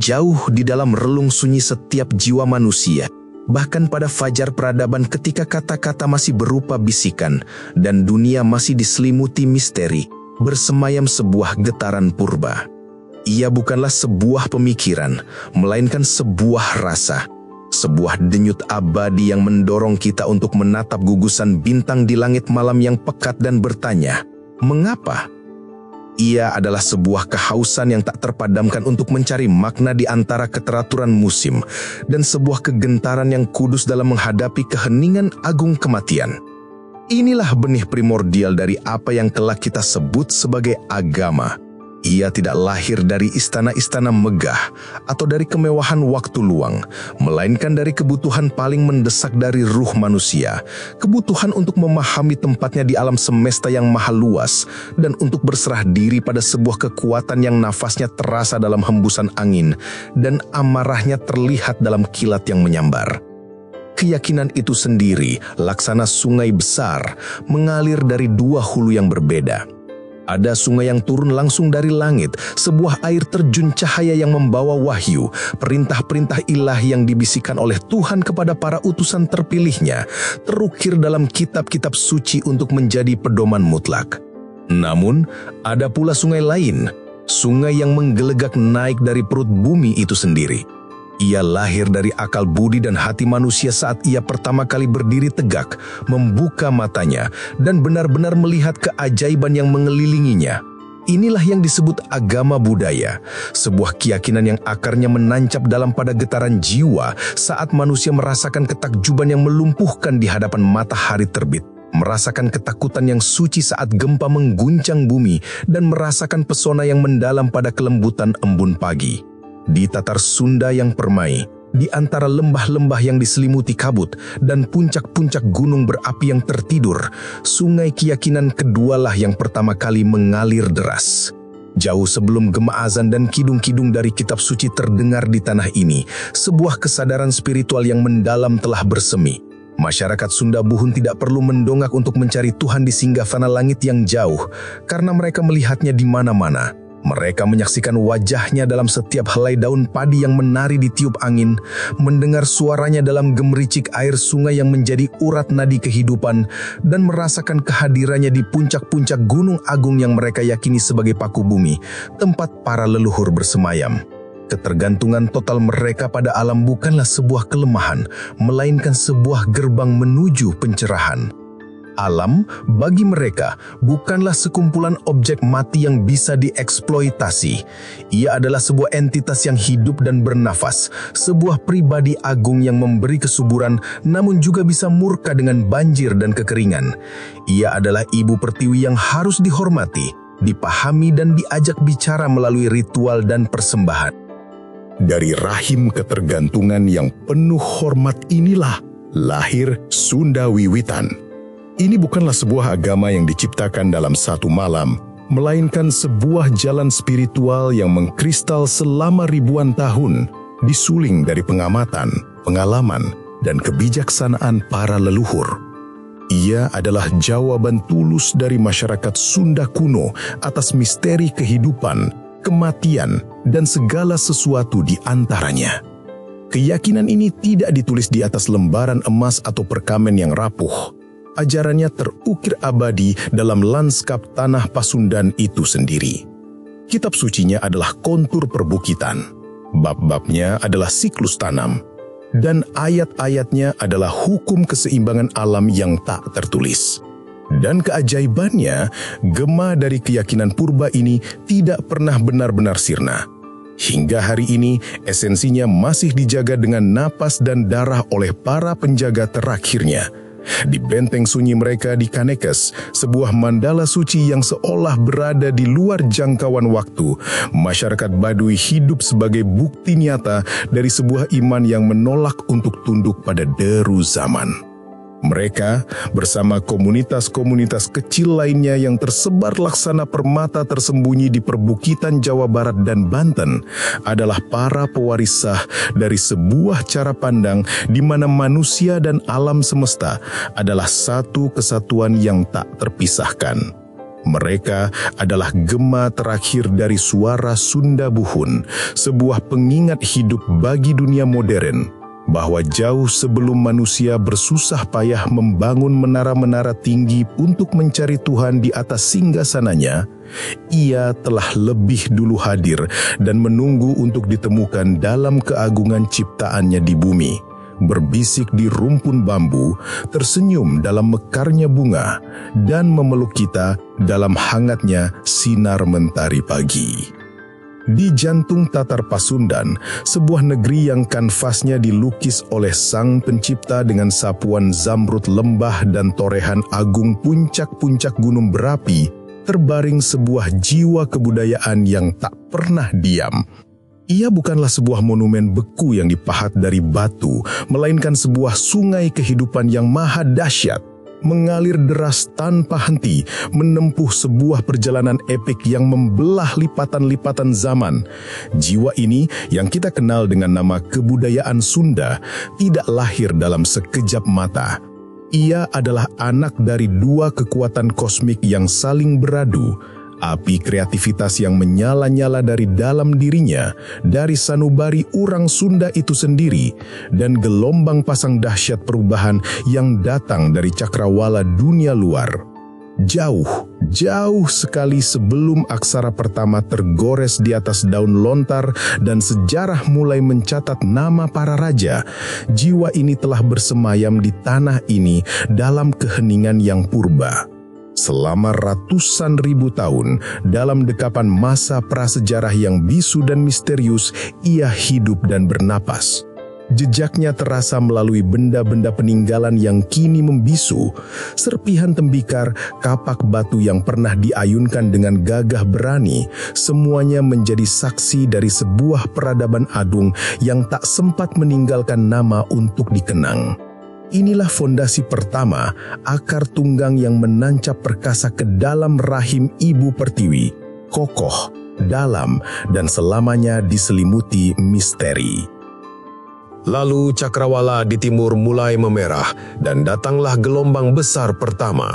jauh di dalam relung sunyi setiap jiwa manusia. Bahkan pada fajar peradaban ketika kata-kata masih berupa bisikan dan dunia masih diselimuti misteri, bersemayam sebuah getaran purba. Ia bukanlah sebuah pemikiran, melainkan sebuah rasa. Sebuah denyut abadi yang mendorong kita untuk menatap gugusan bintang di langit malam yang pekat dan bertanya, mengapa? Ia adalah sebuah kehausan yang tak terpadamkan untuk mencari makna di antara keteraturan musim dan sebuah kegentaran yang kudus dalam menghadapi keheningan agung kematian. Inilah benih primordial dari apa yang kelak kita sebut sebagai agama. Ia tidak lahir dari istana-istana megah atau dari kemewahan waktu luang, melainkan dari kebutuhan paling mendesak dari ruh manusia, kebutuhan untuk memahami tempatnya di alam semesta yang maha luas dan untuk berserah diri pada sebuah kekuatan yang nafasnya terasa dalam hembusan angin dan amarahnya terlihat dalam kilat yang menyambar. Keyakinan itu sendiri, laksana sungai besar, mengalir dari dua hulu yang berbeda. Ada sungai yang turun langsung dari langit, sebuah air terjun cahaya yang membawa wahyu, perintah-perintah ilahi yang dibisikkan oleh Tuhan kepada para utusan terpilihnya, terukir dalam kitab-kitab suci untuk menjadi pedoman mutlak. Namun, ada pula sungai lain, sungai yang menggelegak naik dari perut bumi itu sendiri. Ia lahir dari akal budi dan hati manusia saat ia pertama kali berdiri tegak, membuka matanya, dan benar-benar melihat keajaiban yang mengelilinginya. Inilah yang disebut agama budaya, sebuah keyakinan yang akarnya menancap dalam pada getaran jiwa saat manusia merasakan ketakjuban yang melumpuhkan di hadapan matahari terbit, merasakan ketakutan yang suci saat gempa mengguncang bumi, dan merasakan pesona yang mendalam pada kelembutan embun pagi. Di Tatar Sunda yang permai, di antara lembah-lembah yang diselimuti kabut dan puncak-puncak gunung berapi yang tertidur, sungai keyakinan kedualah yang pertama kali mengalir deras. Jauh sebelum gema azan dan kidung-kidung dari kitab suci terdengar di tanah ini, sebuah kesadaran spiritual yang mendalam telah bersemi. Masyarakat Sunda Buhun tidak perlu mendongak untuk mencari Tuhan di singgahsana langit yang jauh, karena mereka melihatnya di mana-mana. Mereka menyaksikan wajahnya dalam setiap helai daun padi yang menari di tiup angin, mendengar suaranya dalam gemericik air sungai yang menjadi urat nadi kehidupan, dan merasakan kehadirannya di puncak-puncak gunung agung yang mereka yakini sebagai paku bumi, tempat para leluhur bersemayam. Ketergantungan total mereka pada alam bukanlah sebuah kelemahan, melainkan sebuah gerbang menuju pencerahan. Alam bagi mereka bukanlah sekumpulan objek mati yang bisa dieksploitasi. Ia adalah sebuah entitas yang hidup dan bernafas, sebuah pribadi agung yang memberi kesuburan namun juga bisa murka dengan banjir dan kekeringan. Ia adalah ibu pertiwi yang harus dihormati, dipahami dan diajak bicara melalui ritual dan persembahan. Dari rahim ketergantungan yang penuh hormat inilah lahir Sunda Wiwitan. Ini bukanlah sebuah agama yang diciptakan dalam satu malam, melainkan sebuah jalan spiritual yang mengkristal selama ribuan tahun, disuling dari pengamatan, pengalaman, dan kebijaksanaan para leluhur. Ia adalah jawaban tulus dari masyarakat Sunda kuno atas misteri kehidupan, kematian, dan segala sesuatu di antaranya. Keyakinan ini tidak ditulis di atas lembaran emas atau perkamen yang rapuh. Ajarannya terukir abadi dalam lanskap tanah Pasundan itu sendiri. Kitab sucinya adalah kontur perbukitan, bab-babnya adalah siklus tanam, dan ayat-ayatnya adalah hukum keseimbangan alam yang tak tertulis. Dan keajaibannya, gema dari keyakinan purba ini tidak pernah benar-benar sirna. Hingga hari ini, esensinya masih dijaga dengan napas dan darah oleh para penjaga terakhirnya. Di benteng sunyi mereka di Kanekes, sebuah mandala suci yang seolah berada di luar jangkauan waktu, masyarakat Baduy hidup sebagai bukti nyata dari sebuah iman yang menolak untuk tunduk pada deru zaman. Mereka bersama komunitas-komunitas kecil lainnya yang tersebar laksana permata tersembunyi di perbukitan Jawa Barat dan Banten adalah para pewaris sah dari sebuah cara pandang di mana manusia dan alam semesta adalah satu kesatuan yang tak terpisahkan. Mereka adalah gema terakhir dari suara Sunda Buhun, sebuah pengingat hidup bagi dunia modern, bahwa jauh sebelum manusia bersusah payah membangun menara-menara tinggi untuk mencari Tuhan di atas singgasananya, Ia telah lebih dulu hadir dan menunggu untuk ditemukan dalam keagungan ciptaannya di bumi, berbisik di rumpun bambu, tersenyum dalam mekarnya bunga, dan memeluk kita dalam hangatnya sinar mentari pagi. Di jantung Tatar Pasundan, sebuah negeri yang kanvasnya dilukis oleh Sang Pencipta dengan sapuan zamrud lembah dan torehan agung puncak-puncak gunung berapi, terbaring sebuah jiwa kebudayaan yang tak pernah diam. Ia bukanlah sebuah monumen beku yang dipahat dari batu, melainkan sebuah sungai kehidupan yang maha dahsyat, mengalir deras tanpa henti, menempuh sebuah perjalanan epik yang membelah lipatan-lipatan zaman. Jiwa ini yang kita kenal dengan nama kebudayaan Sunda tidak lahir dalam sekejap mata. Ia adalah anak dari dua kekuatan kosmik yang saling beradu, api kreativitas yang menyala-nyala dari dalam dirinya, dari sanubari urang Sunda itu sendiri, dan gelombang pasang dahsyat perubahan yang datang dari cakrawala dunia luar. Jauh sekali sebelum aksara pertama tergores di atas daun lontar dan sejarah mulai mencatat nama para raja, jiwa ini telah bersemayam di tanah ini dalam keheningan yang purba. Selama ratusan ribu tahun, dalam dekapan masa prasejarah yang bisu dan misterius, ia hidup dan bernapas. Jejaknya terasa melalui benda-benda peninggalan yang kini membisu, serpihan tembikar, kapak batu yang pernah diayunkan dengan gagah berani, semuanya menjadi saksi dari sebuah peradaban agung yang tak sempat meninggalkan nama untuk dikenang. Inilah fondasi pertama, akar tunggang yang menancap perkasa ke dalam rahim Ibu Pertiwi, kokoh, dalam, dan selamanya diselimuti misteri. Lalu cakrawala di timur mulai memerah dan datanglah gelombang besar pertama.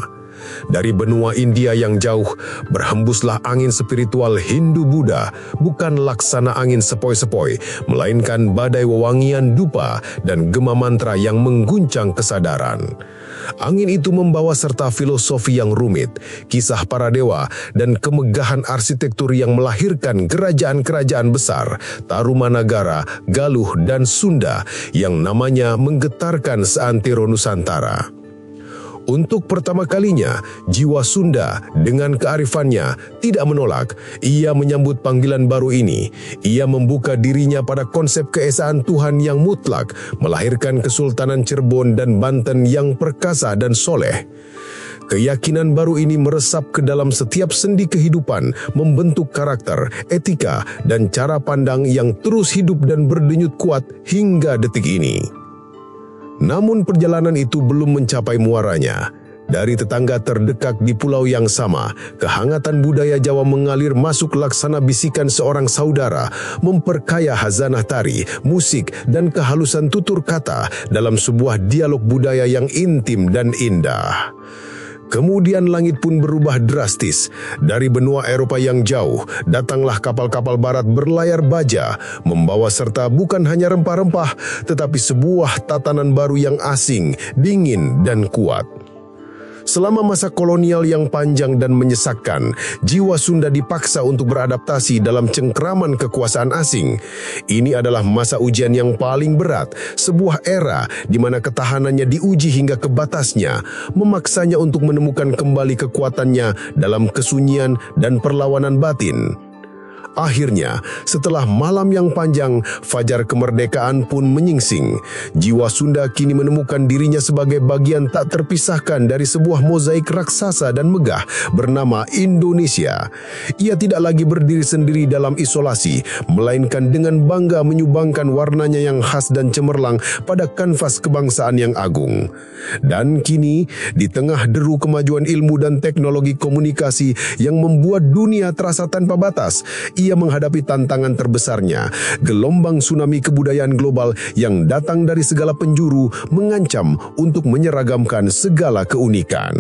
Dari benua India yang jauh, berhembuslah angin spiritual Hindu-Buddha, bukan laksana angin sepoi-sepoi, melainkan badai wewangian dupa dan gema mantra yang mengguncang kesadaran. Angin itu membawa serta filosofi yang rumit, kisah para dewa, dan kemegahan arsitektur yang melahirkan kerajaan-kerajaan besar, Tarumanagara, Galuh, dan Sunda, yang namanya menggetarkan seantero Nusantara. Untuk pertama kalinya, jiwa Sunda dengan kearifannya tidak menolak. Ia menyambut panggilan baru ini. Ia membuka dirinya pada konsep keesaan Tuhan yang mutlak, melahirkan Kesultanan Cirebon dan Banten yang perkasa dan soleh. Keyakinan baru ini meresap ke dalam setiap sendi kehidupan, membentuk karakter, etika, dan cara pandang yang terus hidup dan berdenyut kuat hingga detik ini. Namun perjalanan itu belum mencapai muaranya. Dari tetangga terdekat di pulau yang sama, kehangatan budaya Jawa mengalir masuk laksana bisikan seorang saudara, memperkaya hazanah tari, musik, dan kehalusan tutur kata dalam sebuah dialog budaya yang intim dan indah. Kemudian langit pun berubah drastis. Dari benua Eropa yang jauh, datanglah kapal-kapal barat berlayar baja, membawa serta bukan hanya rempah-rempah, tetapi sebuah tatanan baru yang asing, dingin, dan kuat. Selama masa kolonial yang panjang dan menyesakkan, jiwa Sunda dipaksa untuk beradaptasi dalam cengkraman kekuasaan asing. Ini adalah masa ujian yang paling berat, sebuah era di mana ketahanannya diuji hingga ke batasnya, memaksanya untuk menemukan kembali kekuatannya dalam kesunyian dan perlawanan batin. Akhirnya, setelah malam yang panjang, fajar kemerdekaan pun menyingsing. Jiwa Sunda kini menemukan dirinya sebagai bagian tak terpisahkan dari sebuah mozaik raksasa dan megah bernama Indonesia. Ia tidak lagi berdiri sendiri dalam isolasi, melainkan dengan bangga menyumbangkan warnanya yang khas dan cemerlang pada kanvas kebangsaan yang agung. Dan kini, di tengah deru kemajuan ilmu dan teknologi komunikasi yang membuat dunia terasa tanpa batas, ia menghadapi tantangan terbesarnya, gelombang tsunami kebudayaan global yang datang dari segala penjuru mengancam untuk menyeragamkan segala keunikan.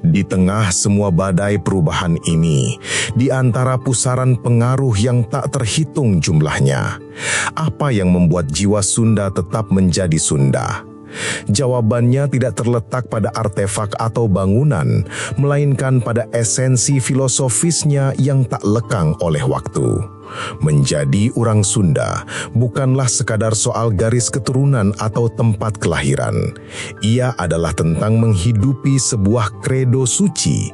Di tengah semua badai perubahan ini, di antara pusaran pengaruh yang tak terhitung jumlahnya, apa yang membuat jiwa Sunda tetap menjadi Sunda? Jawabannya tidak terletak pada artefak atau bangunan, melainkan pada esensi filosofisnya yang tak lekang oleh waktu. Menjadi orang Sunda bukanlah sekadar soal garis keturunan atau tempat kelahiran. Ia adalah tentang menghidupi sebuah kredo suci.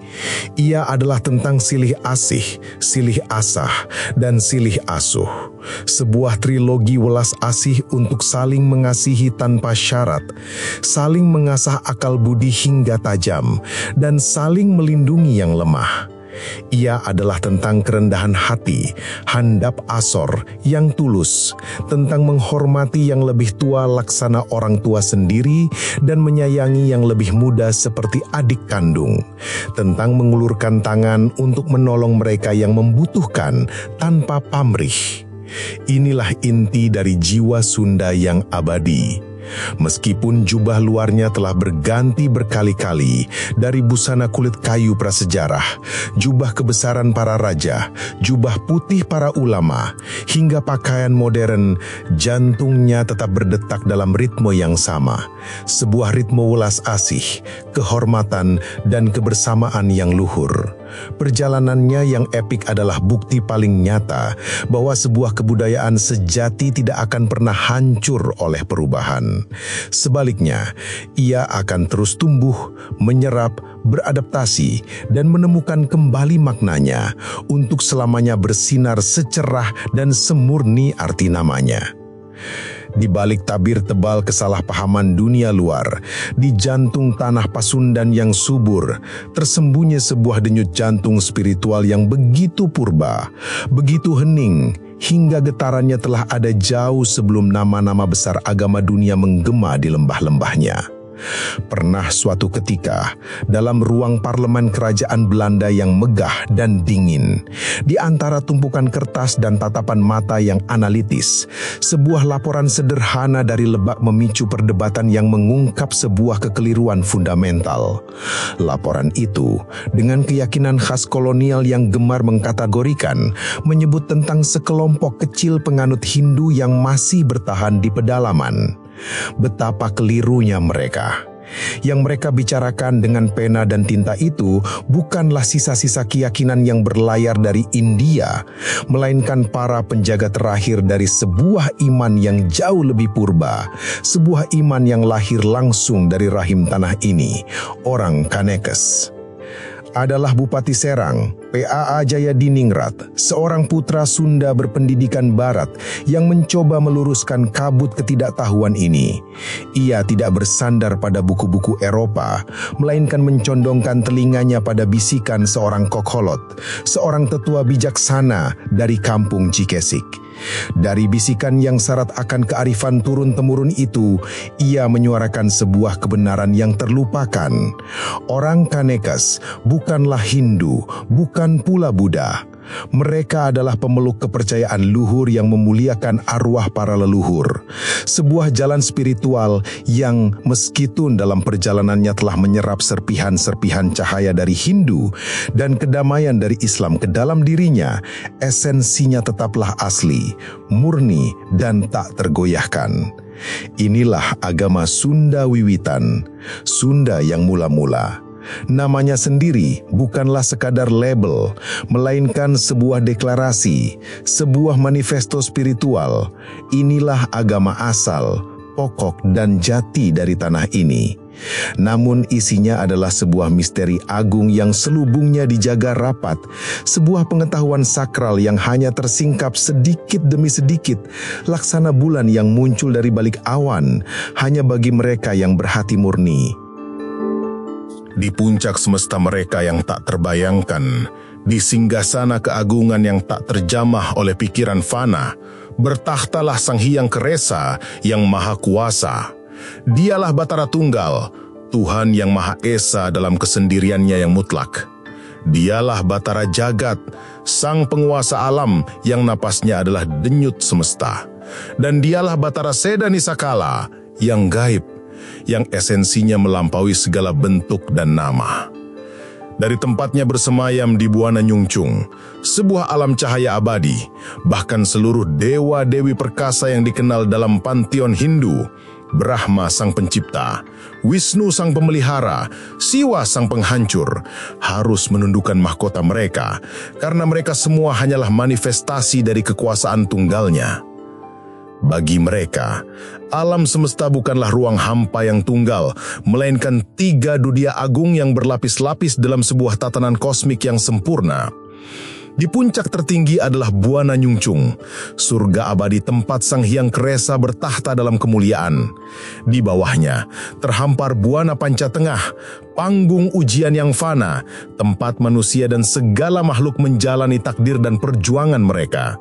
Ia adalah tentang silih asih, silih asah, dan silih asuh. Sebuah trilogi welas asih untuk saling mengasihi tanpa syarat, saling mengasah akal budi hingga tajam, dan saling melindungi yang lemah. Ia adalah tentang kerendahan hati, handap asor yang tulus, tentang menghormati yang lebih tua laksana orang tua sendiri dan menyayangi yang lebih muda seperti adik kandung, tentang mengulurkan tangan untuk menolong mereka yang membutuhkan tanpa pamrih. Inilah inti dari jiwa Sunda yang abadi. Meskipun jubah luarnya telah berganti berkali-kali dari busana kulit kayu prasejarah, jubah kebesaran para raja, jubah putih para ulama, hingga pakaian modern, jantungnya tetap berdetak dalam ritme yang sama. Sebuah ritme welas asih, kehormatan, dan kebersamaan yang luhur. Perjalanannya yang epik adalah bukti paling nyata bahwa sebuah kebudayaan sejati tidak akan pernah hancur oleh perubahan. Sebaliknya, ia akan terus tumbuh, menyerap, beradaptasi, dan menemukan kembali maknanya untuk selamanya bersinar secerah dan semurni arti namanya. Di balik tabir tebal kesalahpahaman dunia luar, di jantung tanah Pasundan yang subur, tersembunyi sebuah denyut jantung spiritual yang begitu purba, begitu hening, hingga getarannya telah ada jauh sebelum nama-nama besar agama dunia menggema di lembah-lembahnya. Pernah suatu ketika, dalam ruang parlemen kerajaan Belanda yang megah dan dingin, di antara tumpukan kertas dan tatapan mata yang analitis, sebuah laporan sederhana dari Lebak memicu perdebatan yang mengungkap sebuah kekeliruan fundamental. Laporan itu, dengan keyakinan khas kolonial yang gemar mengkategorikan, menyebut tentang sekelompok kecil penganut Hindu yang masih bertahan di pedalaman. Betapa kelirunya mereka. Yang mereka bicarakan dengan pena dan tinta itu bukanlah sisa-sisa keyakinan yang berlayar dari India, melainkan para penjaga terakhir dari sebuah iman yang jauh lebih purba, sebuah iman yang lahir langsung dari rahim tanah ini, orang Kanekes. Adalah Bupati Serang, PAA Jayadiningrat, seorang putra Sunda berpendidikan barat yang mencoba meluruskan kabut ketidaktahuan ini. Ia tidak bersandar pada buku-buku Eropa, melainkan mencondongkan telinganya pada bisikan seorang kokholot, seorang tetua bijaksana dari kampung Cikesik. Dari bisikan yang syarat akan kearifan turun-temurun itu, ia menyuarakan sebuah kebenaran yang terlupakan. Orang Kanekes bukanlah Hindu, bukan pula Buddha. Mereka adalah pemeluk kepercayaan luhur yang memuliakan arwah para leluhur. Sebuah jalan spiritual yang meskipun dalam perjalanannya telah menyerap serpihan-serpihan cahaya dari Hindu dan kedamaian dari Islam ke dalam dirinya, esensinya tetaplah asli, murni, dan tak tergoyahkan. Inilah agama Sunda wiwitan, Sunda yang mula-mula. Namanya sendiri bukanlah sekadar label, melainkan sebuah deklarasi, sebuah manifesto spiritual. Inilah agama asal, pokok dan jati dari tanah ini. Namun isinya adalah sebuah misteri agung yang selubungnya dijaga rapat, sebuah pengetahuan sakral yang hanya tersingkap sedikit demi sedikit, laksana bulan yang muncul dari balik awan, hanya bagi mereka yang berhati murni. Di puncak semesta mereka yang tak terbayangkan, di singgasana keagungan yang tak terjamah oleh pikiran fana, bertahtalah Sang Hyang Keresa yang maha kuasa. Dialah Batara Tunggal, Tuhan yang Maha Esa dalam kesendiriannya yang mutlak. Dialah Batara Jagat, Sang Penguasa alam yang napasnya adalah denyut semesta. Dan dialah Batara Seda Nisakala yang gaib, yang esensinya melampaui segala bentuk dan nama. Dari tempatnya bersemayam di Buana Nyungcung, sebuah alam cahaya abadi, bahkan seluruh dewa-dewi perkasa yang dikenal dalam panteon Hindu, Brahma sang pencipta, Wisnu sang pemelihara, Siwa sang penghancur, harus menundukkan mahkota mereka, karena mereka semua hanyalah manifestasi dari kekuasaan tunggalnya. Bagi mereka, alam semesta bukanlah ruang hampa yang tunggal, melainkan 3 dunia agung yang berlapis-lapis dalam sebuah tatanan kosmik yang sempurna. Di puncak tertinggi adalah Buana Nyungcung, surga abadi tempat Sang Hyang Kresa bertahta dalam kemuliaan. Di bawahnya, terhampar Buana Pancatengah, panggung ujian yang fana, tempat manusia dan segala makhluk menjalani takdir dan perjuangan mereka.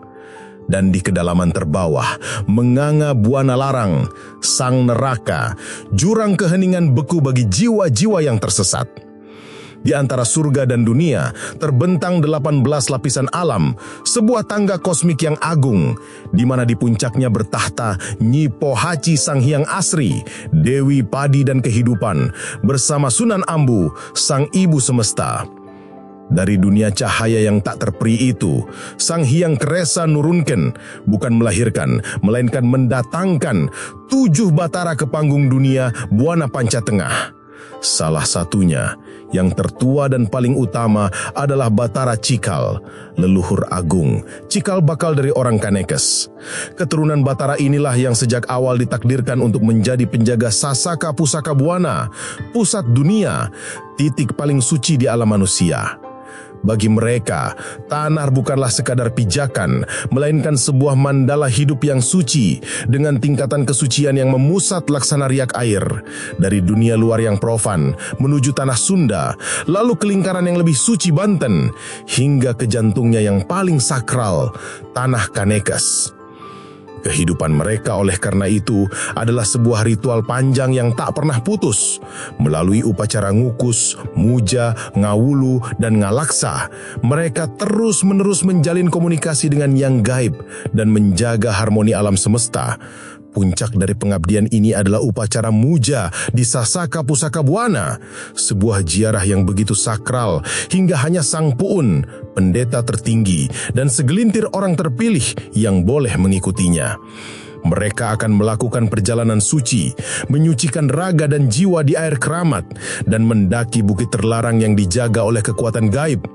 Dan di kedalaman terbawah, menganga Buana Larang, sang neraka, jurang keheningan beku bagi jiwa-jiwa yang tersesat. Di antara surga dan dunia, terbentang 18 lapisan alam, sebuah tangga kosmik yang agung, di mana di puncaknya bertahta Nyi Pohaci Sang Hyang Asri, Dewi Padi dan Kehidupan, bersama Sunan Ambu, Sang Ibu Semesta. Dari dunia cahaya yang tak terperi itu, Sang Hyang Kresa nurunkan, bukan melahirkan, melainkan mendatangkan 7 batara ke panggung dunia Buana Pancatengah. Salah satunya, yang tertua dan paling utama adalah Batara Cikal, leluhur agung, cikal bakal dari orang Kanekes. Keturunan Batara inilah yang sejak awal ditakdirkan untuk menjadi penjaga Sasaka Pusaka Buana, pusat dunia, titik paling suci di alam manusia. Bagi mereka, tanah bukanlah sekadar pijakan, melainkan sebuah mandala hidup yang suci, dengan tingkatan kesucian yang memusat laksana riak air, dari dunia luar yang profan, menuju tanah Sunda, lalu ke lingkaran yang lebih suci Banten, hingga ke jantungnya yang paling sakral, tanah Kanekes. Kehidupan mereka oleh karena itu adalah sebuah ritual panjang yang tak pernah putus. Melalui upacara ngukus, muja, ngawulu, dan ngalaksa, mereka terus-menerus menjalin komunikasi dengan yang gaib dan menjaga harmoni alam semesta. Puncak dari pengabdian ini adalah upacara muja di Sasaka Pusaka Buana, sebuah ziarah yang begitu sakral hingga hanya Sang Puun, pendeta tertinggi, dan segelintir orang terpilih yang boleh mengikutinya. Mereka akan melakukan perjalanan suci, menyucikan raga dan jiwa di air keramat, dan mendaki bukit terlarang yang dijaga oleh kekuatan gaib.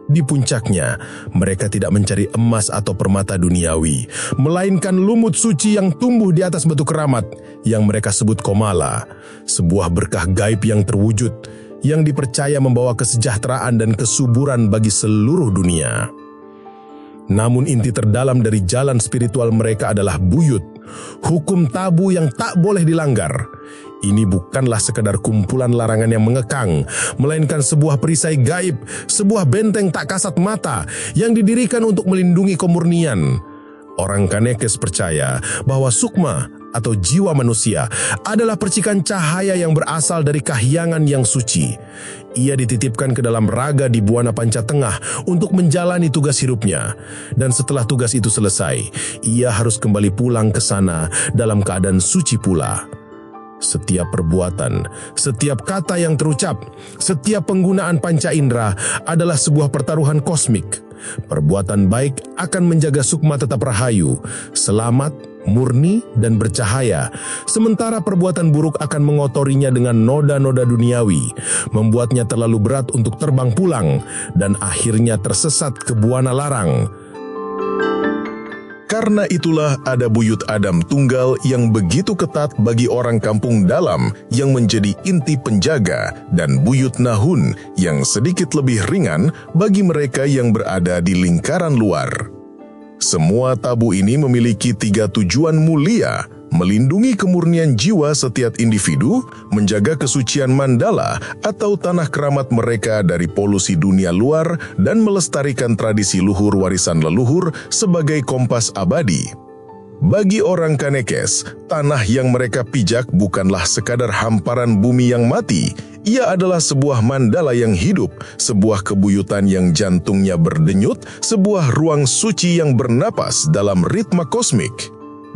Di puncaknya, mereka tidak mencari emas atau permata duniawi, melainkan lumut suci yang tumbuh di atas batu keramat yang mereka sebut Komala, sebuah berkah gaib yang terwujud, yang dipercaya membawa kesejahteraan dan kesuburan bagi seluruh dunia. Namun inti terdalam dari jalan spiritual mereka adalah buyut, hukum tabu yang tak boleh dilanggar. Ini bukanlah sekadar kumpulan larangan yang mengekang, melainkan sebuah perisai gaib, sebuah benteng tak kasat mata yang didirikan untuk melindungi kemurnian. Orang Kanekes percaya bahwa sukma atau jiwa manusia adalah percikan cahaya yang berasal dari kahyangan yang suci. Ia dititipkan ke dalam raga di Buana Pancatengah untuk menjalani tugas hidupnya. Dan setelah tugas itu selesai, ia harus kembali pulang ke sana dalam keadaan suci pula. Setiap perbuatan, setiap kata yang terucap, setiap penggunaan panca indera adalah sebuah pertaruhan kosmik. Perbuatan baik akan menjaga sukma tetap rahayu, selamat, murni, dan bercahaya. Sementara perbuatan buruk akan mengotorinya dengan noda-noda duniawi, membuatnya terlalu berat untuk terbang pulang, dan akhirnya tersesat ke Buana Larang. Karena itulah ada buyut Adam tunggal yang begitu ketat bagi orang kampung dalam yang menjadi inti penjaga, dan buyut Nahun yang sedikit lebih ringan bagi mereka yang berada di lingkaran luar. Semua tabu ini memiliki 3 tujuan mulia: melindungi kemurnian jiwa setiap individu, menjaga kesucian mandala atau tanah keramat mereka dari polusi dunia luar, dan melestarikan tradisi luhur warisan leluhur sebagai kompas abadi. Bagi orang Kanekes, tanah yang mereka pijak bukanlah sekadar hamparan bumi yang mati. Ia adalah sebuah mandala yang hidup, sebuah kebuyutan yang jantungnya berdenyut, sebuah ruang suci yang bernapas dalam ritma kosmik.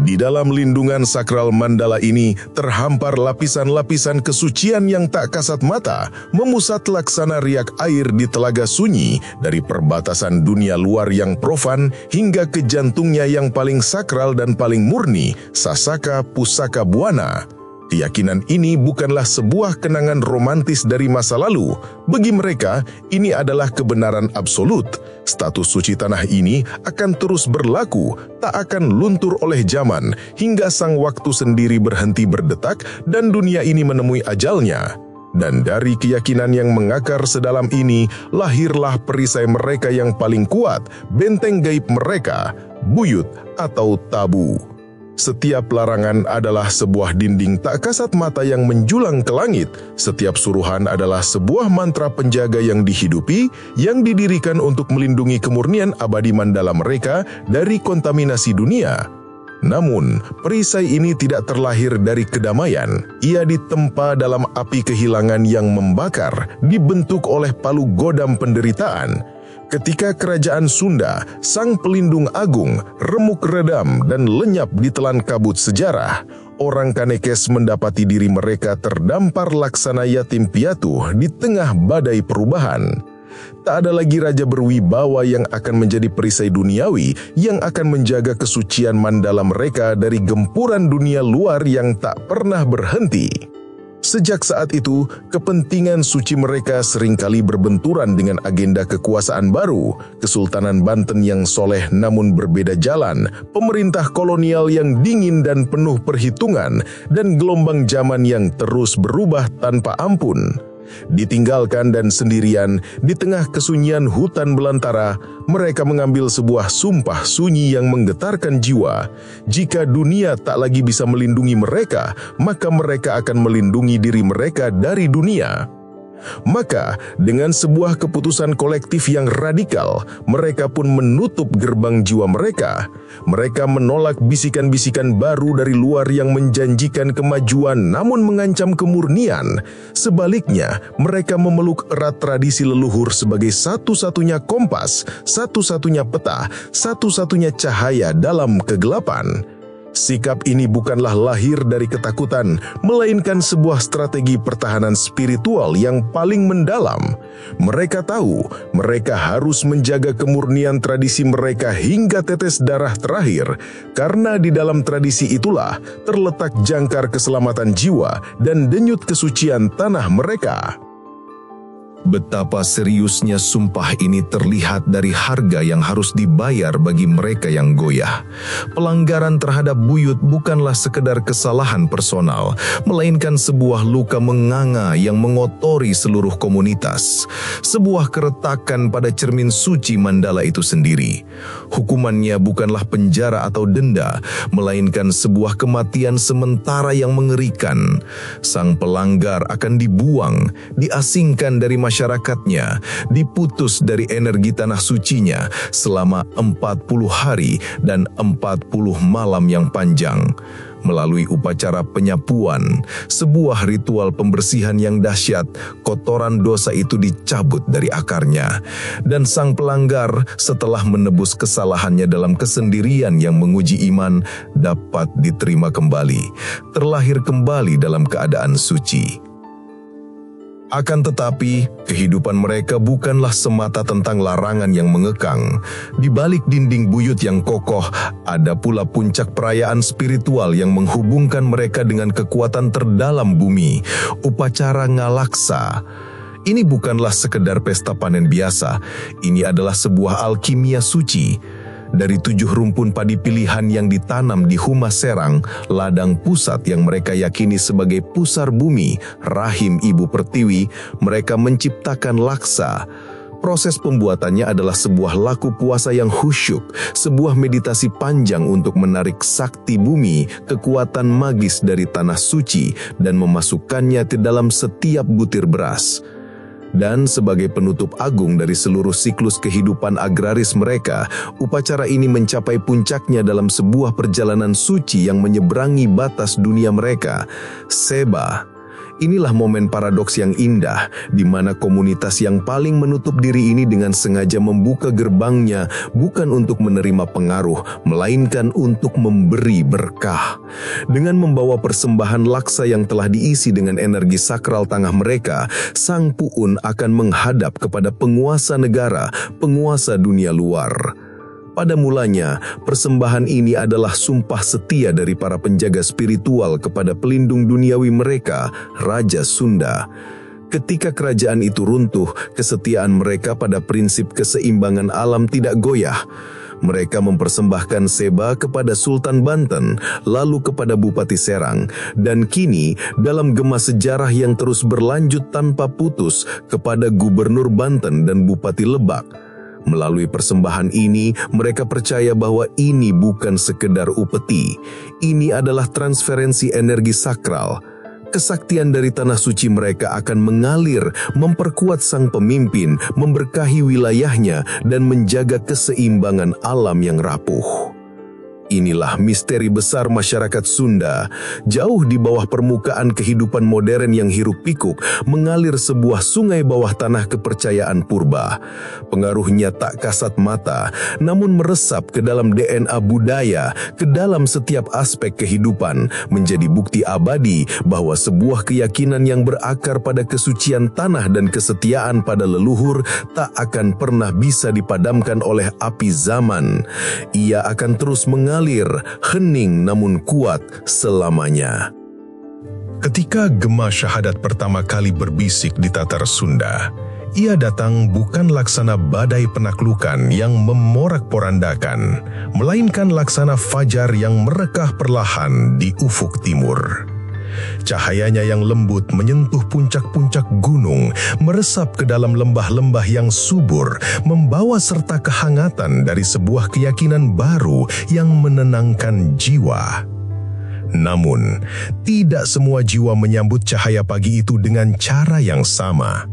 Di dalam lindungan sakral mandala ini terhampar lapisan-lapisan kesucian yang tak kasat mata, memusat laksana riak air di telaga sunyi dari perbatasan dunia luar yang profan hingga ke jantungnya yang paling sakral dan paling murni, Sasaka Pusaka Buana. Keyakinan ini bukanlah sebuah kenangan romantis dari masa lalu. Bagi mereka, ini adalah kebenaran absolut. Status suci tanah ini akan terus berlaku, tak akan luntur oleh zaman, hingga sang waktu sendiri berhenti berdetak dan dunia ini menemui ajalnya. Dan dari keyakinan yang mengakar sedalam ini, lahirlah perisai mereka yang paling kuat, benteng gaib mereka, buyut atau tabu. Setiap larangan adalah sebuah dinding tak kasat mata yang menjulang ke langit. Setiap suruhan adalah sebuah mantra penjaga yang dihidupi, yang didirikan untuk melindungi kemurnian abadi mandala mereka dari kontaminasi dunia. Namun, perisai ini tidak terlahir dari kedamaian. Ia ditempa dalam api kehilangan yang membakar, dibentuk oleh palu godam penderitaan. Ketika kerajaan Sunda, sang pelindung agung, remuk redam dan lenyap ditelan kabut sejarah, orang Kanekes mendapati diri mereka terdampar laksana yatim piatu di tengah badai perubahan. Tak ada lagi raja berwibawa yang akan menjadi perisai duniawi yang akan menjaga kesucian mandala mereka dari gempuran dunia luar yang tak pernah berhenti. Sejak saat itu, kepentingan suci mereka seringkali berbenturan dengan agenda kekuasaan baru, Kesultanan Banten yang soleh namun berbeda jalan, pemerintah kolonial yang dingin dan penuh perhitungan, dan gelombang zaman yang terus berubah tanpa ampun. Ditinggalkan dan sendirian di tengah kesunyian hutan belantara, mereka mengambil sebuah sumpah sunyi yang menggetarkan jiwa. Jika dunia tak lagi bisa melindungi mereka, maka mereka akan melindungi diri mereka dari dunia. Maka, dengan sebuah keputusan kolektif yang radikal, mereka pun menutup gerbang jiwa mereka. Mereka menolak bisikan-bisikan baru dari luar yang menjanjikan kemajuan namun mengancam kemurnian. Sebaliknya, mereka memeluk erat tradisi leluhur sebagai satu-satunya kompas, satu-satunya peta, satu-satunya cahaya dalam kegelapan. Sikap ini bukanlah lahir dari ketakutan, melainkan sebuah strategi pertahanan spiritual yang paling mendalam. Mereka tahu, mereka harus menjaga kemurnian tradisi mereka hingga tetes darah terakhir, karena di dalam tradisi itulah terletak jangkar keselamatan jiwa dan denyut kesucian tanah mereka. Betapa seriusnya sumpah ini terlihat dari harga yang harus dibayar bagi mereka yang goyah. Pelanggaran terhadap buyut bukanlah sekedar kesalahan personal, melainkan sebuah luka menganga yang mengotori seluruh komunitas. Sebuah keretakan pada cermin suci mandala itu sendiri. Hukumannya bukanlah penjara atau denda, melainkan sebuah kematian sementara yang mengerikan. Sang pelanggar akan dibuang, diasingkan dari masyarakatnya, diputus dari energi tanah sucinya selama 40 hari dan 40 malam yang panjang. Melalui upacara penyapuan, sebuah ritual pembersihan yang dahsyat, kotoran dosa itu dicabut dari akarnya. Dan sang pelanggar setelah menebus kesalahannya dalam kesendirian yang menguji iman, dapat diterima kembali, terlahir kembali dalam keadaan suci. Akan tetapi, kehidupan mereka bukanlah semata tentang larangan yang mengekang. Di balik dinding buyut yang kokoh, ada pula puncak perayaan spiritual yang menghubungkan mereka dengan kekuatan terdalam bumi, upacara Ngalaksa. Ini bukanlah sekedar pesta panen biasa, ini adalah sebuah alkimia suci. Dari 7 rumpun padi pilihan yang ditanam di Humas Serang, ladang pusat yang mereka yakini sebagai pusar bumi, rahim Ibu Pertiwi, mereka menciptakan laksa. Proses pembuatannya adalah sebuah laku puasa yang khusyuk, sebuah meditasi panjang untuk menarik sakti bumi, kekuatan magis dari tanah suci, dan memasukkannya ke dalam setiap butir beras. Dan sebagai penutup agung dari seluruh siklus kehidupan agraris mereka, upacara ini mencapai puncaknya dalam sebuah perjalanan suci yang menyeberangi batas dunia mereka, Seba. Inilah momen paradoks yang indah, di mana komunitas yang paling menutup diri ini dengan sengaja membuka gerbangnya bukan untuk menerima pengaruh, melainkan untuk memberi berkah. Dengan membawa persembahan laksa yang telah diisi dengan energi sakral tanah mereka, Sang Pu'un akan menghadap kepada penguasa negara, penguasa dunia luar. Pada mulanya, persembahan ini adalah sumpah setia dari para penjaga spiritual kepada pelindung duniawi mereka, Raja Sunda. Ketika kerajaan itu runtuh, kesetiaan mereka pada prinsip keseimbangan alam tidak goyah. Mereka mempersembahkan Seba kepada Sultan Banten, lalu kepada Bupati Serang, dan kini dalam gema sejarah yang terus berlanjut tanpa putus kepada Gubernur Banten dan Bupati Lebak. Melalui persembahan ini, mereka percaya bahwa ini bukan sekedar upeti. Ini adalah transferensi energi sakral. Kesaktian dari tanah suci mereka akan mengalir, memperkuat sang pemimpin, memberkahi wilayahnya, dan menjaga keseimbangan alam yang rapuh. Inilah misteri besar masyarakat Sunda. Jauh di bawah permukaan kehidupan modern yang hiruk-pikuk, mengalir sebuah sungai bawah tanah kepercayaan purba. Pengaruhnya tak kasat mata, namun meresap ke dalam DNA budaya, ke dalam setiap aspek kehidupan, menjadi bukti abadi bahwa sebuah keyakinan yang berakar pada kesucian tanah dan kesetiaan pada leluhur tak akan pernah bisa dipadamkan oleh api zaman. Ia akan terus mengalir, hening namun kuat selamanya. Ketika gema syahadat pertama kali berbisik di Tatar Sunda, ia datang bukan laksana badai penaklukan yang memorak-porandakan, melainkan laksana fajar yang merekah perlahan di ufuk timur. Cahayanya yang lembut menyentuh puncak-puncak gunung, meresap ke dalam lembah-lembah yang subur, membawa serta kehangatan dari sebuah keyakinan baru yang menenangkan jiwa. Namun, tidak semua jiwa menyambut cahaya pagi itu dengan cara yang sama.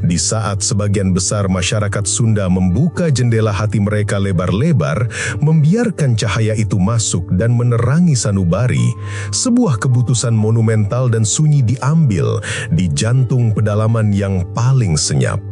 Di saat sebagian besar masyarakat Sunda membuka jendela hati mereka lebar-lebar, membiarkan cahaya itu masuk dan menerangi sanubari, sebuah keputusan monumental dan sunyi diambil di jantung pedalaman yang paling senyap.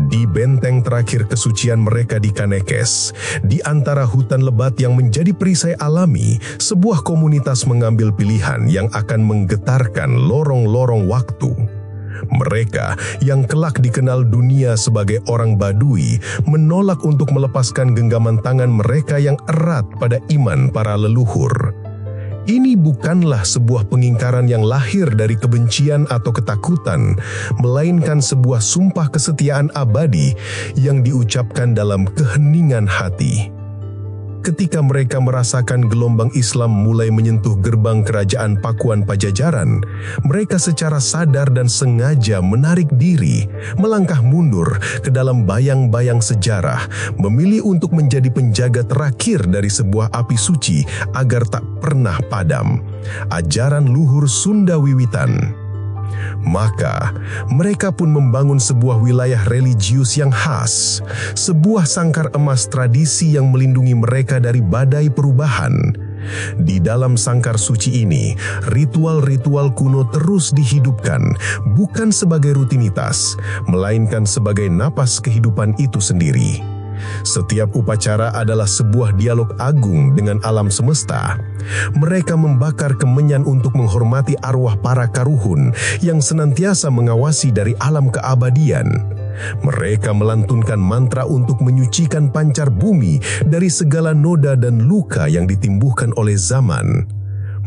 Di benteng terakhir kesucian mereka di Kanekes, di antara hutan lebat yang menjadi perisai alami, sebuah komunitas mengambil pilihan yang akan menggetarkan lorong-lorong waktu. Mereka yang kelak dikenal dunia sebagai orang Badui menolak untuk melepaskan genggaman tangan mereka yang erat pada iman para leluhur. Ini bukanlah sebuah pengingkaran yang lahir dari kebencian atau ketakutan, melainkan sebuah sumpah kesetiaan abadi yang diucapkan dalam keheningan hati. Ketika mereka merasakan gelombang Islam mulai menyentuh gerbang kerajaan Pakuan Pajajaran, mereka secara sadar dan sengaja menarik diri, melangkah mundur ke dalam bayang-bayang sejarah, memilih untuk menjadi penjaga terakhir dari sebuah api suci agar tak pernah padam. Ajaran luhur Sunda Wiwitan. Maka, mereka pun membangun sebuah wilayah religius yang khas, sebuah sangkar emas tradisi yang melindungi mereka dari badai perubahan. Di dalam sangkar suci ini, ritual-ritual kuno terus dihidupkan, bukan sebagai rutinitas, melainkan sebagai napas kehidupan itu sendiri. Setiap upacara adalah sebuah dialog agung dengan alam semesta. Mereka membakar kemenyan untuk menghormati arwah para karuhun yang senantiasa mengawasi dari alam keabadian. Mereka melantunkan mantra untuk menyucikan pancar bumi dari segala noda dan luka yang ditimbuhkan oleh zaman.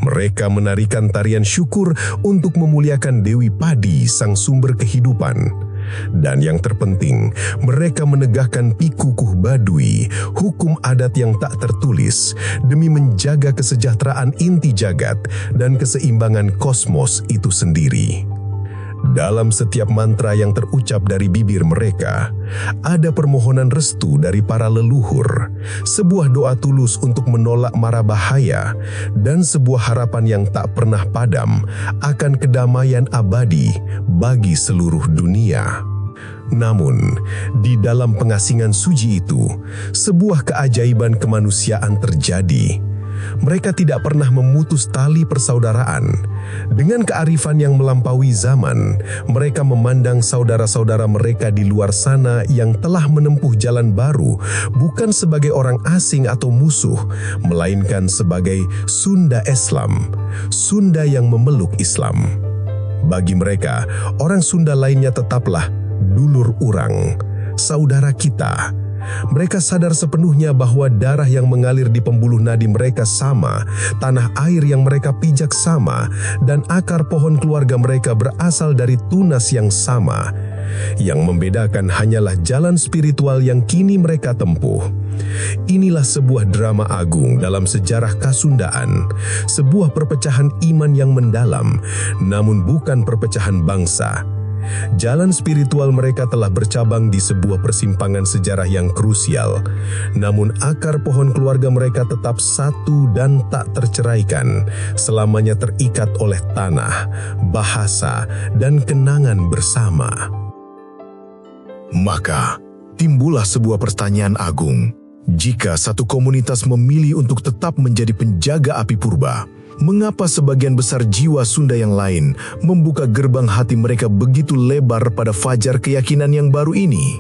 Mereka menarikan tarian syukur untuk memuliakan Dewi Padi, sang sumber kehidupan. Dan yang terpenting, mereka menegakkan Pikukuh Baduy, hukum adat yang tak tertulis, demi menjaga kesejahteraan inti jagat dan keseimbangan kosmos itu sendiri. Dalam setiap mantra yang terucap dari bibir mereka, ada permohonan restu dari para leluhur, sebuah doa tulus untuk menolak mara bahaya, dan sebuah harapan yang tak pernah padam akan kedamaian abadi bagi seluruh dunia. Namun, di dalam pengasingan suci itu, sebuah keajaiban kemanusiaan terjadi. Mereka tidak pernah memutus tali persaudaraan. Dengan kearifan yang melampaui zaman, mereka memandang saudara-saudara mereka di luar sana yang telah menempuh jalan baru bukan sebagai orang asing atau musuh, melainkan sebagai Sunda Islam, Sunda yang memeluk Islam. Bagi mereka, orang Sunda lainnya tetaplah dulur urang, saudara kita. Mereka sadar sepenuhnya bahwa darah yang mengalir di pembuluh nadi mereka sama, tanah air yang mereka pijak sama, dan akar pohon keluarga mereka berasal dari tunas yang sama. Yang membedakan hanyalah jalan spiritual yang kini mereka tempuh. Inilah sebuah drama agung dalam sejarah Kasundaan, sebuah perpecahan iman yang mendalam, namun bukan perpecahan bangsa. Jalan spiritual mereka telah bercabang di sebuah persimpangan sejarah yang krusial, namun akar pohon keluarga mereka tetap satu dan tak terceraikan, selamanya terikat oleh tanah, bahasa, dan kenangan bersama. Maka, timbullah sebuah pertanyaan agung. Jika satu komunitas memilih untuk tetap menjadi penjaga api purba, mengapa sebagian besar jiwa Sunda yang lain membuka gerbang hati mereka begitu lebar pada fajar keyakinan yang baru ini?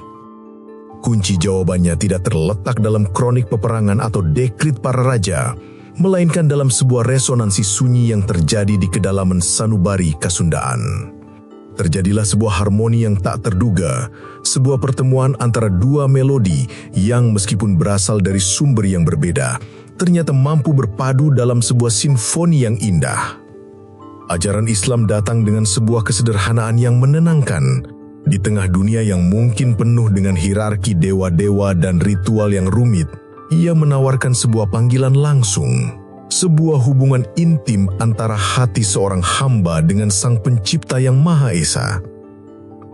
Kunci jawabannya tidak terletak dalam kronik peperangan atau dekrit para raja, melainkan dalam sebuah resonansi sunyi yang terjadi di kedalaman sanubari Kasundaan. Terjadilah sebuah harmoni yang tak terduga, sebuah pertemuan antara dua melodi yang meskipun berasal dari sumber yang berbeda, ternyata mampu berpadu dalam sebuah simfoni yang indah. Ajaran Islam datang dengan sebuah kesederhanaan yang menenangkan. Di tengah dunia yang mungkin penuh dengan hierarki dewa-dewa dan ritual yang rumit, ia menawarkan sebuah panggilan langsung, sebuah hubungan intim antara hati seorang hamba dengan Sang Pencipta yang Maha Esa.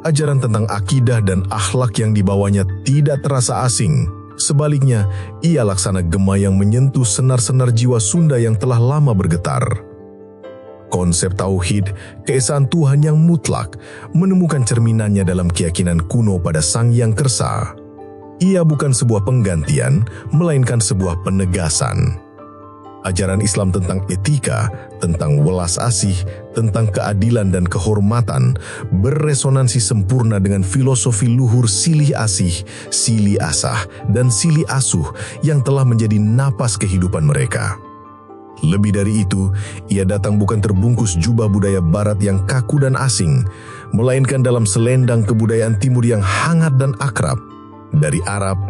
Ajaran tentang akidah dan akhlak yang dibawanya tidak terasa asing. Sebaliknya, ia laksana gema yang menyentuh senar-senar jiwa Sunda yang telah lama bergetar. Konsep tauhid, keesaan Tuhan yang mutlak, menemukan cerminannya dalam keyakinan kuno pada Sang Hyang Kersa. Ia bukan sebuah penggantian, melainkan sebuah penegasan. Ajaran Islam tentang etika, tentang welas asih, tentang keadilan dan kehormatan berresonansi sempurna dengan filosofi luhur silih asih, silih asah, dan silih asuh yang telah menjadi napas kehidupan mereka. Lebih dari itu, ia datang bukan terbungkus jubah budaya barat yang kaku dan asing, melainkan dalam selendang kebudayaan timur yang hangat dan akrab, dari Arab,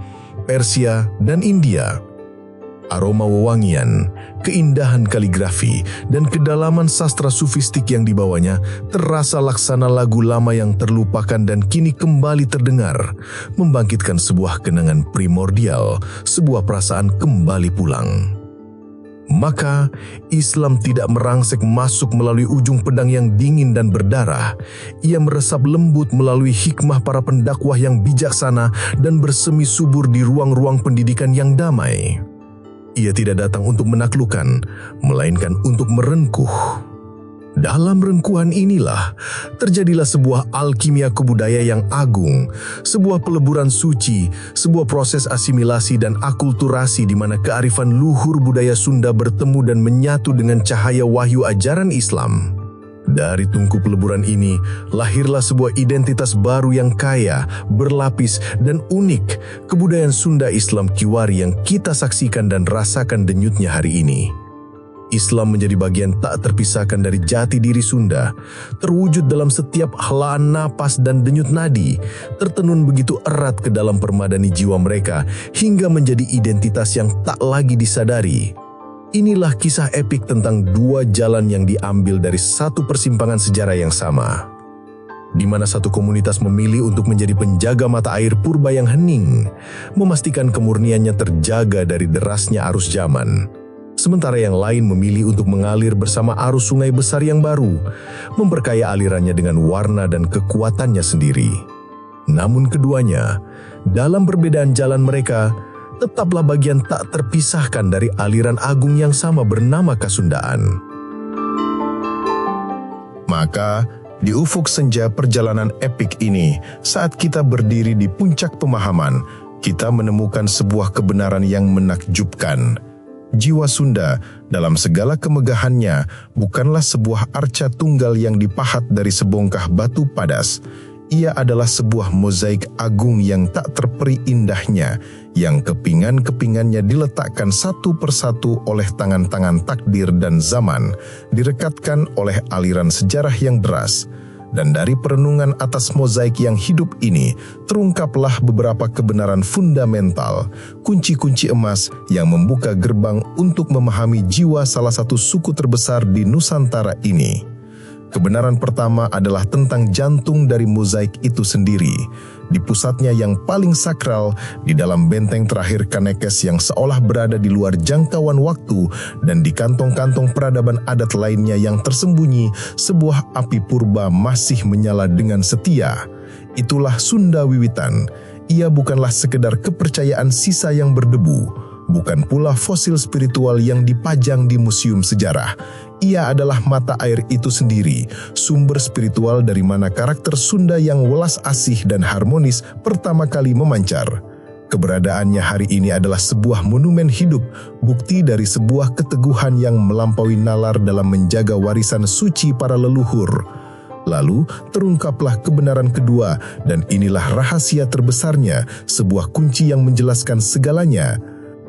Persia, dan India. Aroma wewangian, keindahan kaligrafi, dan kedalaman sastra sufistik yang dibawanya terasa laksana lagu lama yang terlupakan dan kini kembali terdengar, membangkitkan sebuah kenangan primordial, sebuah perasaan kembali pulang. Maka, Islam tidak merangsek masuk melalui ujung pedang yang dingin dan berdarah. Ia meresap lembut melalui hikmah para pendakwah yang bijaksana dan bersemi subur di ruang-ruang pendidikan yang damai. Ia tidak datang untuk menaklukkan, melainkan untuk merengkuh. Dalam rengkuhan inilah, terjadilah sebuah alkimia kebudaya yang agung, sebuah peleburan suci, sebuah proses asimilasi dan akulturasi di mana kearifan luhur budaya Sunda bertemu dan menyatu dengan cahaya wahyu ajaran Islam. Dari tungku peleburan ini, lahirlah sebuah identitas baru yang kaya, berlapis, dan unik, kebudayaan Sunda Islam Kiwari yang kita saksikan dan rasakan denyutnya hari ini. Islam menjadi bagian tak terpisahkan dari jati diri Sunda, terwujud dalam setiap helaan napas dan denyut nadi, tertenun begitu erat ke dalam permadani jiwa mereka, hingga menjadi identitas yang tak lagi disadari. Inilah kisah epik tentang dua jalan yang diambil dari satu persimpangan sejarah yang sama, di mana satu komunitas memilih untuk menjadi penjaga mata air purba yang hening, memastikan kemurniannya terjaga dari derasnya arus zaman. Sementara yang lain memilih untuk mengalir bersama arus sungai besar yang baru, memperkaya alirannya dengan warna dan kekuatannya sendiri. Namun keduanya, dalam perbedaan jalan mereka, tetaplah bagian tak terpisahkan dari aliran agung yang sama bernama Kasundaan. Maka, di ufuk senja perjalanan epik ini, saat kita berdiri di puncak pemahaman, kita menemukan sebuah kebenaran yang menakjubkan. Jiwa Sunda dalam segala kemegahannya bukanlah sebuah arca tunggal yang dipahat dari sebongkah batu padas. Ia adalah sebuah mozaik agung yang tak terperi indahnya, yang kepingan-kepingannya diletakkan satu persatu oleh tangan-tangan takdir dan zaman, direkatkan oleh aliran sejarah yang deras. Dan dari perenungan atas mozaik yang hidup ini, terungkaplah beberapa kebenaran fundamental, kunci-kunci emas yang membuka gerbang untuk memahami jiwa salah satu suku terbesar di Nusantara ini. Kebenaran pertama adalah tentang jantung dari mozaik itu sendiri. Di pusatnya yang paling sakral, di dalam benteng terakhir Kanekes yang seolah berada di luar jangkauan waktu, dan di kantong-kantong peradaban adat lainnya yang tersembunyi, sebuah api purba masih menyala dengan setia. Itulah Sunda Wiwitan. Ia bukanlah sekedar kepercayaan sisa yang berdebu, bukan pula fosil spiritual yang dipajang di museum sejarah. Ia adalah mata air itu sendiri, sumber spiritual dari mana karakter Sunda yang welas asih dan harmonis pertama kali memancar. Keberadaannya hari ini adalah sebuah monumen hidup, bukti dari sebuah keteguhan yang melampaui nalar dalam menjaga warisan suci para leluhur. Lalu terungkaplah kebenaran kedua, dan inilah rahasia terbesarnya, sebuah kunci yang menjelaskan segalanya.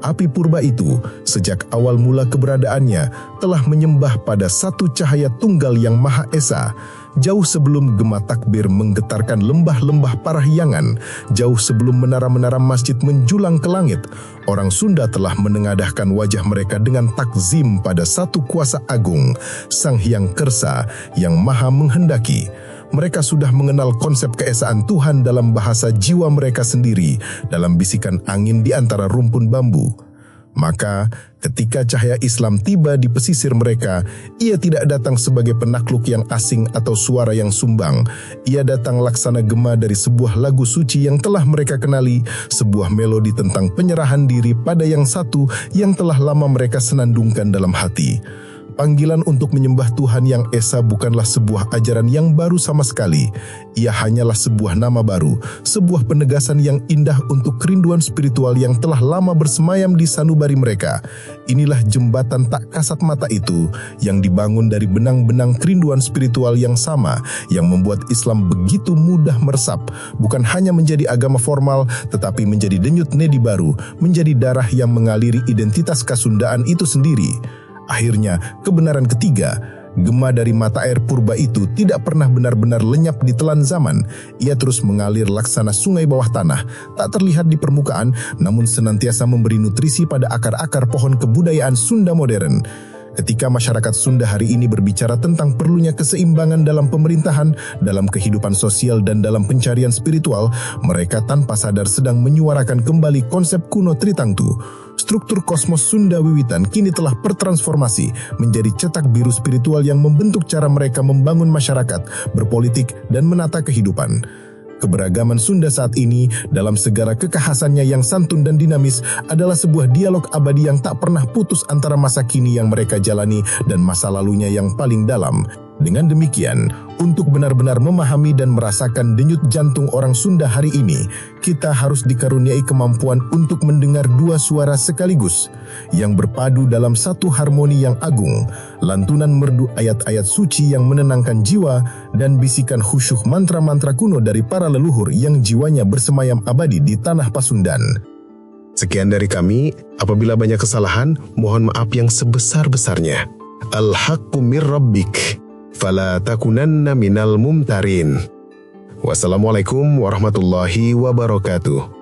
Api purba itu, sejak awal mula keberadaannya, telah menyembah pada satu cahaya tunggal yang Maha Esa. Jauh sebelum gema takbir menggetarkan lembah-lembah Parahyangan, jauh sebelum menara-menara masjid menjulang ke langit, orang Sunda telah menengadahkan wajah mereka dengan takzim pada satu kuasa agung, Sang Hyang Kersa, yang Maha Menghendaki. Mereka sudah mengenal konsep keesaan Tuhan dalam bahasa jiwa mereka sendiri, dalam bisikan angin di antara rumpun bambu. Maka, ketika cahaya Islam tiba di pesisir mereka, ia tidak datang sebagai penakluk yang asing atau suara yang sumbang. Ia datang laksana gema dari sebuah lagu suci yang telah mereka kenali, sebuah melodi tentang penyerahan diri pada yang satu yang telah lama mereka senandungkan dalam hati. Panggilan untuk menyembah Tuhan Yang Esa bukanlah sebuah ajaran yang baru sama sekali. Ia hanyalah sebuah nama baru, sebuah penegasan yang indah untuk kerinduan spiritual yang telah lama bersemayam di sanubari mereka. Inilah jembatan tak kasat mata itu, yang dibangun dari benang-benang kerinduan spiritual yang sama, yang membuat Islam begitu mudah meresap, bukan hanya menjadi agama formal, tetapi menjadi denyut nadi baru, menjadi darah yang mengaliri identitas Kasundaan itu sendiri. Akhirnya, kebenaran ketiga, gema dari mata air purba itu tidak pernah benar-benar lenyap di telan zaman. Ia terus mengalir laksana sungai bawah tanah, tak terlihat di permukaan, namun senantiasa memberi nutrisi pada akar-akar pohon kebudayaan Sunda modern. Ketika masyarakat Sunda hari ini berbicara tentang perlunya keseimbangan dalam pemerintahan, dalam kehidupan sosial, dan dalam pencarian spiritual, mereka tanpa sadar sedang menyuarakan kembali konsep kuno Tritangtu. Struktur kosmos Sunda Wiwitan kini telah bertransformasi menjadi cetak biru spiritual yang membentuk cara mereka membangun masyarakat, berpolitik, dan menata kehidupan. Keberagaman Sunda saat ini dalam segala kekhasannya yang santun dan dinamis adalah sebuah dialog abadi yang tak pernah putus antara masa kini yang mereka jalani dan masa lalunya yang paling dalam. Dengan demikian, untuk benar-benar memahami dan merasakan denyut jantung orang Sunda hari ini, kita harus dikaruniai kemampuan untuk mendengar dua suara sekaligus, yang berpadu dalam satu harmoni yang agung, lantunan merdu ayat-ayat suci yang menenangkan jiwa, dan bisikan khusyuk mantra-mantra kuno dari para leluhur yang jiwanya bersemayam abadi di tanah Pasundan. Sekian dari kami, apabila banyak kesalahan, mohon maaf yang sebesar-besarnya. Al-haqqu mir rabbik, fala takunanna minal mumtarin. Wassalamualaikum warahmatullahi wabarakatuh.